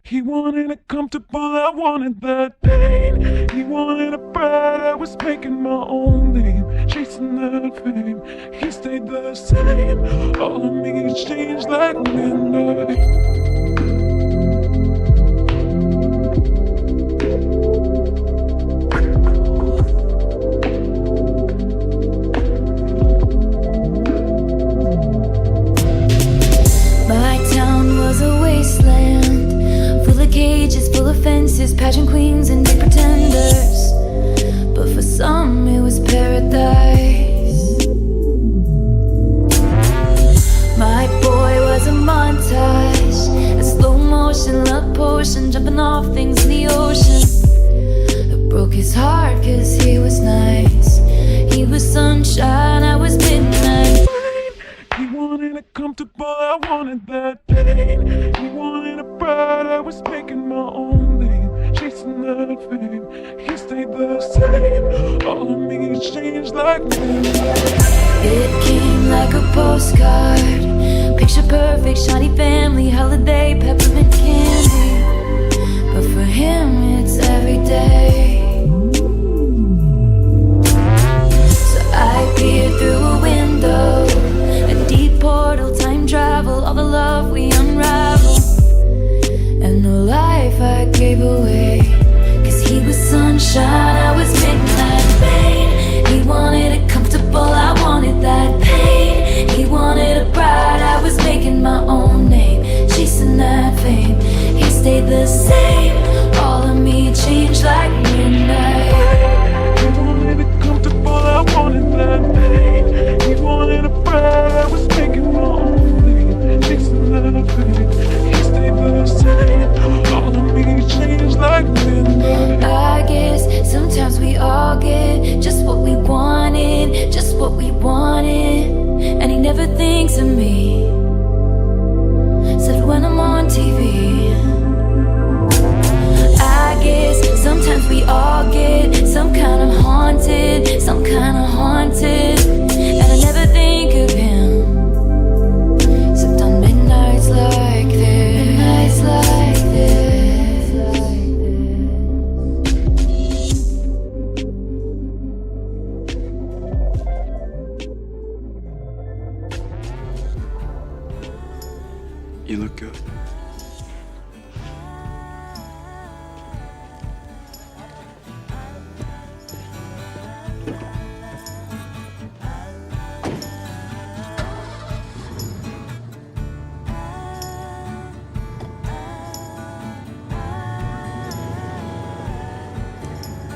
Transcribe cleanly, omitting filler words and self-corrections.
He wanted it comfortable, I wanted that pain. He wanted a bride, I was making my own name, chasing that fame. He stayed the same, all of me changed like midnight. My town was a wasteland, full of cages, full of fences, pageant queens and big pretenders. But for some it was paradise. My boy was a montage, a slow motion love potion, jumping off things in the ocean. It broke his heart cause he was nice. He was sunshine, I was midnight. He wanted it comfortable, I wanted that pain. He wanted a bride, I was making my own name, chasing that fame. He stayed the same, all of me changed like midnight. It came like a postcard, picture perfect, shiny family, holiday.